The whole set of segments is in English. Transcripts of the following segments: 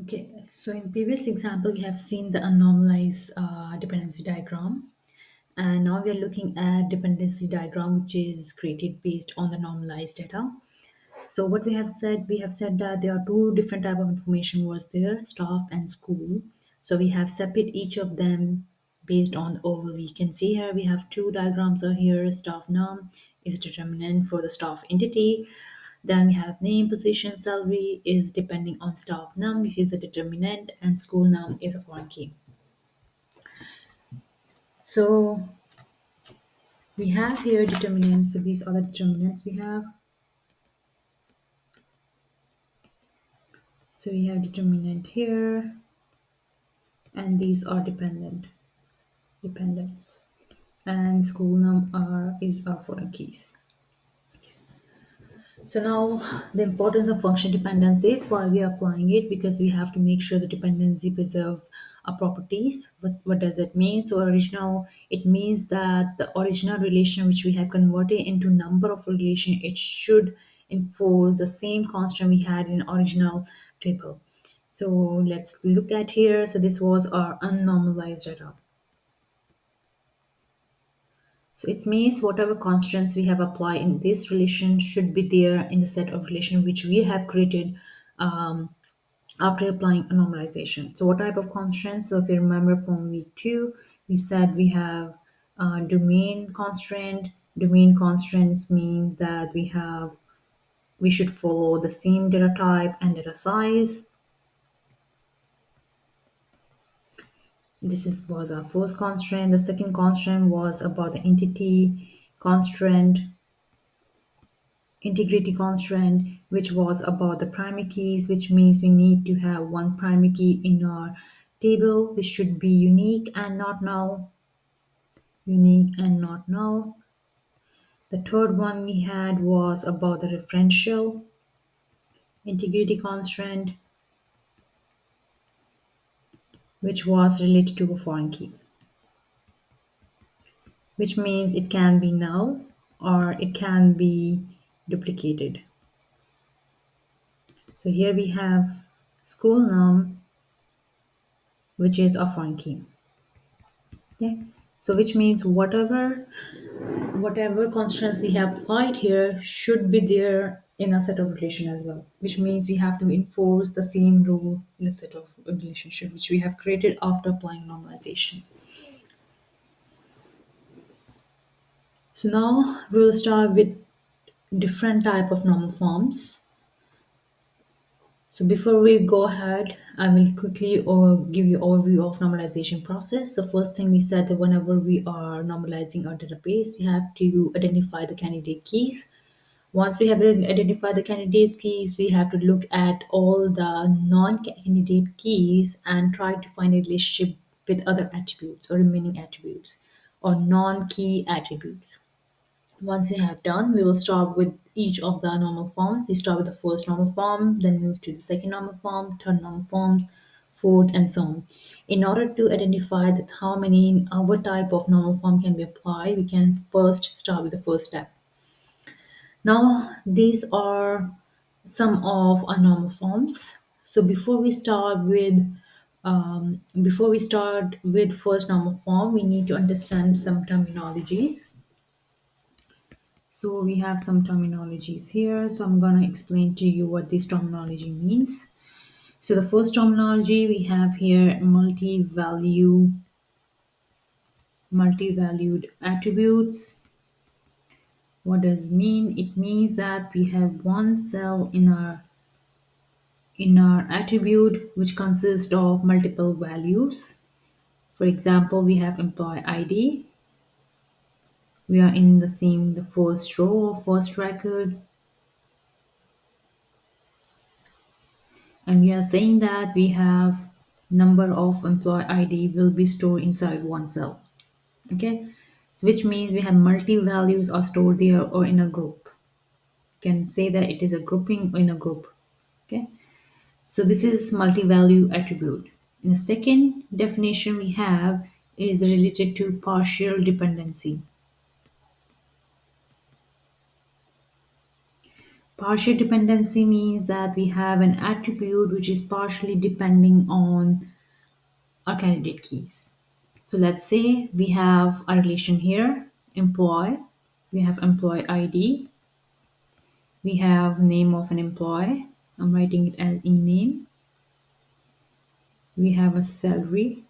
Okay, so in previous example, we have seen the normalized dependency diagram, and now we are looking at dependency diagram, which is created based on the normalized data. So what we have said that there are two different type of information was there, staff and school. So we have separate each of them based on over. We can see here we have two diagrams are here. Staff num is a determinant for the staff entity. Then we have name, position, salary is depending on staff num, which is a determinant, and school num is a foreign key. So we have here determinants. So these are the determinants we have. So we have determinant here, and these are dependents, and school num are is our foreign keys. So now the importance of function dependencies, why we are applying it, because we have to make sure the dependency preserve our properties. What does it mean? So original, it means that the original relation which we have converted into number of relation, it should enforce the same constant we had in original table. So let's look at here. So this was our unnormalized data. So it means whatever constants we have applied in this relation should be there in the set of relation which we have created after applying a normalization. So what type of constants? So if you remember from week 2, we said we have domain constraint. Domain constraints means that we should follow the same data type and data size. Was our first constraint. The second constraint was about the entity constraint, integrity constraint, which was about the primary keys, which means we need to have one primary key in our table, which should be unique and not null. Unique and not null. The third one we had was about the referential integrity constraint, which was related to a foreign key, which means it can be null or it can be duplicated. So here we have school num, which is a foreign key. Okay, so which means whatever constants we have applied here should be there in a set of relation as well, which means we have to enforce the same rule in a set of relationship which we have created after applying normalization. So now we will start with different type of normal forms. So before we go ahead, I will quickly give you overview of normalization process. The first thing we said that whenever we are normalizing our database, we have to identify the candidate keys. Once we have identified the candidates keys, we have to look at all the non-candidate keys and try to find a relationship with other attributes or remaining attributes or non-key attributes. Once we have done, we will start with each of the normal forms. We start with the first normal form, then move to the second normal form, third normal forms, fourth, and so on. In order to identify that how many what type of normal form can be applied, we can first start with the first step. Now, these are some of our normal forms. So before we start with first normal form, we need to understand some terminologies. So we have some terminologies here. So I'm gonna explain to you what this terminology means. So the first terminology we have here multi-valued attributes. What does it mean? It means that we have one cell in our attribute which consists of multiple values. For example, we have employee ID. We are in the first row or first record, and we are saying that we have number of employee ID will be stored inside one cell. Okay, so which means we have multi values are stored there or in a group. You can say that it is a grouping in a group. Okay, so this is multi-value attribute. And the second definition we have is related to partial dependency. Partial dependency means that we have an attribute which is partially depending on our candidate keys. So let's say we have a relation here, employee, we have employee ID, we have name of an employee, I'm writing it as e-name, we have a salary,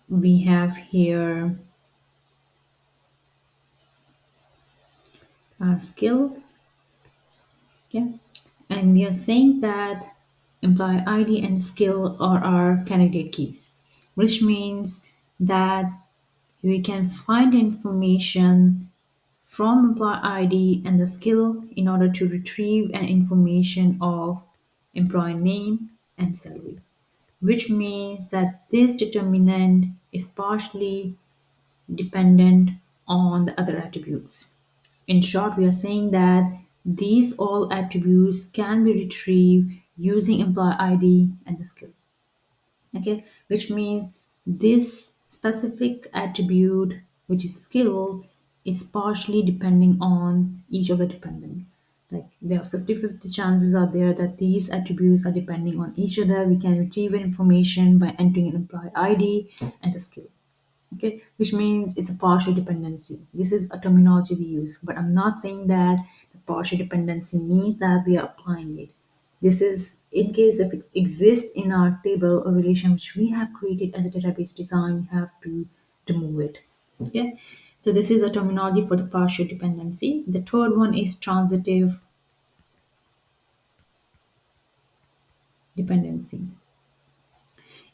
we have here a skill, okay, and we are saying that employee ID and skill are our candidate keys, which means that we can find information from employee ID and the skill in order to retrieve an information of employee name and salary, which means that this determinant is partially dependent on the other attributes. In short, we are saying that these all attributes can be retrieved using employee ID and the skill. Okay, which means this specific attribute, which is skill, is partially depending on each of the dependents. Like there are 50-50 chances are there that these attributes are depending on each other. We can retrieve information by entering an employee ID and the skill. Okay, which means it's a partial dependency. This is a terminology we use, but I'm not saying that the partial dependency means that we are applying it. This is in case if it exists in our table or relation which we have created as a database design, we have to remove it. Okay, so this is a terminology for the partial dependency. The third one is transitive dependency.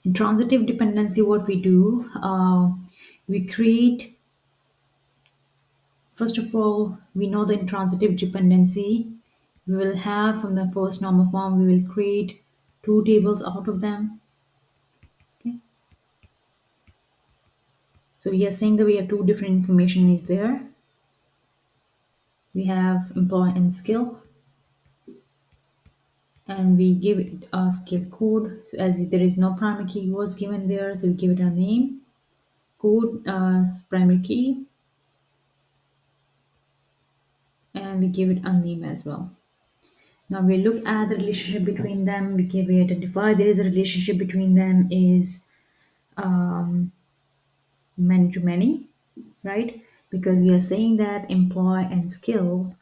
In transitive dependency, what we do, we create. First of all, we know the intransitive dependency. We will have from the first normal form, we will create two tables out of them. Okay. So we are saying that we have two different information is there. We have employee and skill, and we give it a skill code. So as there is no primary key was given there, so we give it a name, code, primary key, and we give it a name as well. Now we look at the relationship between them. We identify there is a relationship between them is many to many, right? Because we are saying that employee and skill,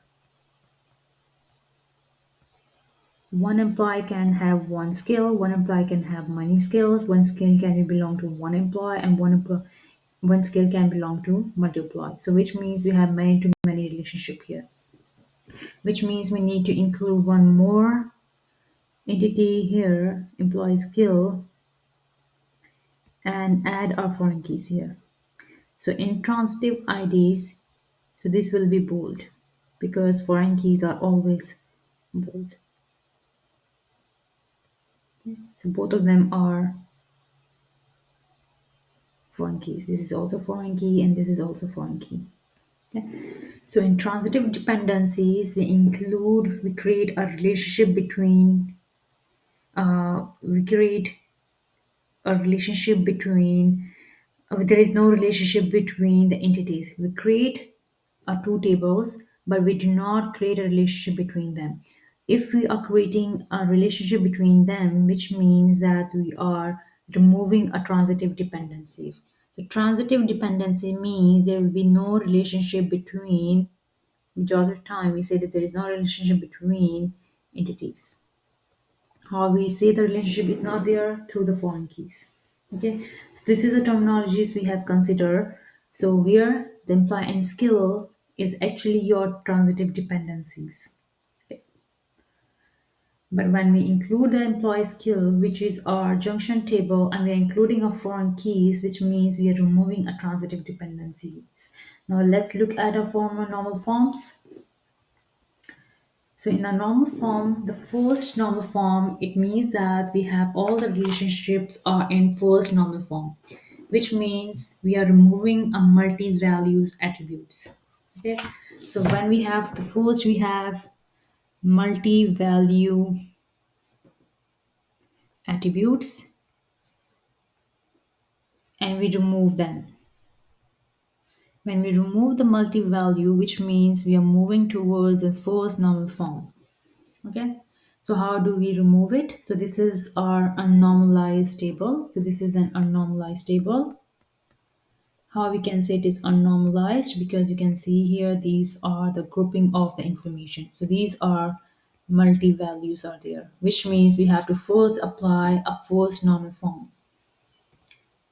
one employee can have one skill, one employee can have many skills, one skill can belong to one employee, and one skill can belong to multi-employee. So which means we have many to many relationship here, which means we need to include one more entity here, employee skill, and add our foreign keys here. So in transitive IDs, so this will be bold because foreign keys are always bold. So both of them are foreign keys. This is also foreign key and this is also foreign key. Okay. So in transitive dependencies, we create a relationship between, we create a relationship between, there is no relationship between the entities. We create two tables, but we do not create a relationship between them. If we are creating a relationship between them, which means that we are removing a transitive dependency. So transitive dependency means there will be no relationship between, majority of the time we say that there is no relationship between entities. How we say the relationship is not there through the foreign keys. Okay, so this is the terminologies we have considered. So here the employee and skill is actually your transitive dependencies. Okay. But when we include the employee skill, which is our junction table, and we are including our foreign keys, which means we are removing a transitive dependencies. Now let's look at our former normal forms. So in a normal form, the first normal form, it means that we have all the relationships are in first normal form, which means we are removing a multi-valued attributes. Okay. So when we have the first, we have multi-value attributes and we remove them. When we remove the multi-value, which means we are moving towards the first normal form. Okay. So how do we remove it? So this is our unnormalized table. So this is an unnormalized table. How we can say it is unnormalized? Because you can see here, these are the grouping of the information. So these are multi-values are there, which means we have to first apply a first normal form.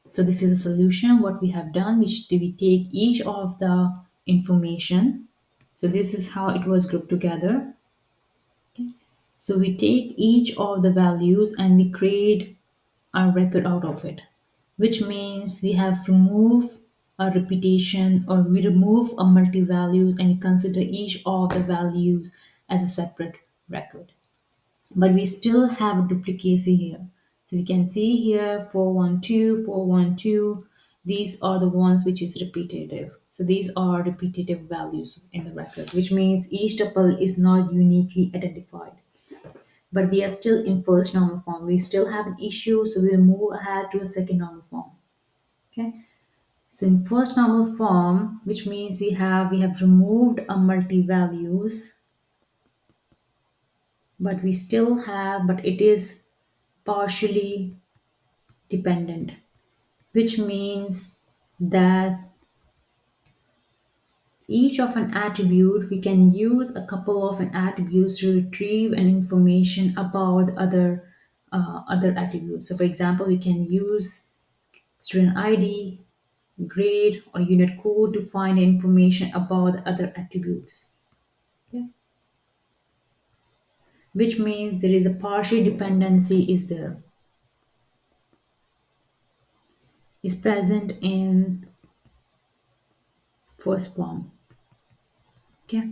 So this is a solution. What we have done, which we take each of the information. So this is how it was grouped together. So we take each of the values and we create a record out of it, which means we have removed a repetition, or we remove a multi-values and we consider each of the values as a separate record. But we still have a duplicacy here. So we can see here 412, 412. These are the ones which is repetitive. So these are repetitive values in the record, which means each tuple is not uniquely identified. But we are still in first normal form. We still have an issue, so we'll move ahead to a second normal form. Okay. So in first normal form, which means we have removed a multi-values, but we still have, but it is partially dependent, which means that each of an attribute, we can use a couple of an attributes to retrieve an information about other attributes. So for example, we can use student ID, grade, or unit code to find information about other attributes. Okay. Which means there is a partial dependency is present in first form. Okay.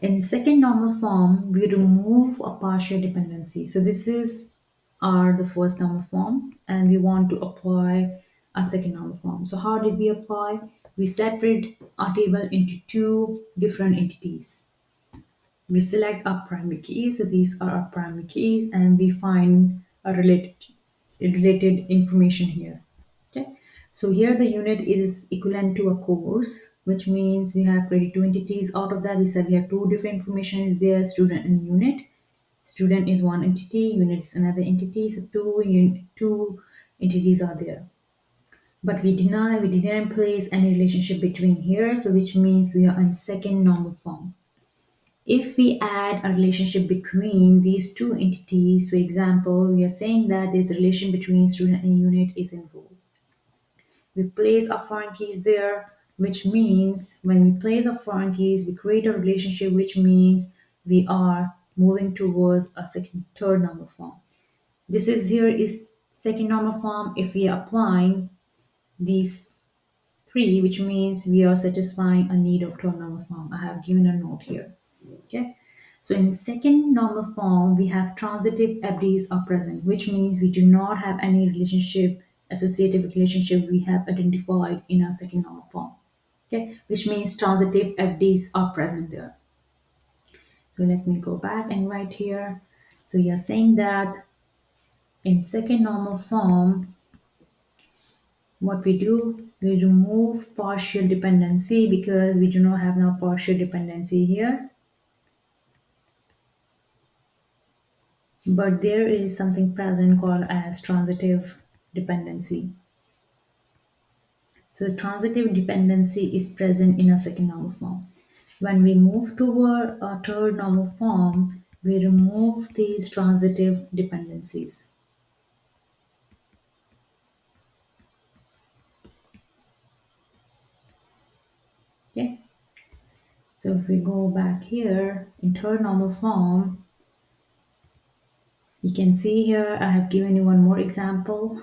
In second normal form, we remove a partial dependency. So this is our the first normal form, and we want to apply a second normal form. So how did we apply? We separate our table into two different entities. We select our primary keys. So these are our primary keys, and we find a related information here. Okay. So here the unit is equivalent to a course, which means we have created two entities. Out of that, we said we have two different information is there, student and unit. Student is one entity, unit is another entity. So two entities are there. But we didn't place any relationship between here. So which means we are in second normal form. If we add a relationship between these two entities, for example, we are saying that there's a relation between student and unit is involved. We place our foreign keys there, which means when we place our foreign keys, we create a relationship, which means we are moving towards a third normal form. This is here is second normal form if we are applying these three, which means we are satisfying a need of third normal form. I have given a note here. Okay. So in second normal form, we have transitive FDs are present, which means we do not have any relationship, associative relationship we have identified in our second normal form. Okay, which means transitive FDs are present there. So let me go back and write here. So you're saying that in second normal form, what we do, we remove partial dependency because we do not have now partial dependency here. But there is something present called as transitive dependency. So transitive dependency is present in a second normal form. When we move toward a third normal form, we remove these transitive dependencies. Okay. So if we go back here in third normal form, you can see here I have given you one more example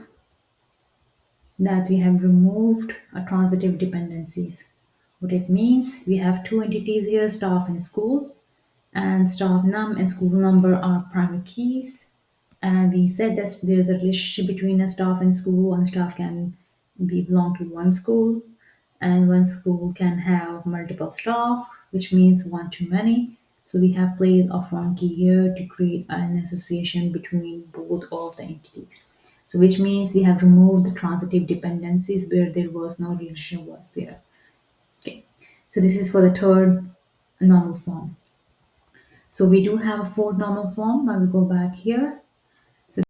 that we have removed a transitive dependencies. What it means, we have two entities here, staff and school, and staff num and school number are primary keys. And we said that there's a relationship between a staff and school. One staff can be belong to one school, and one school can have multiple staff, which means one too many. So we have placed a foreign key here to create an association between both of the entities. So which means we have removed the transitive dependencies where there was no relation was there. So this is for the third normal form. So we do have a fourth normal form. I will go back here.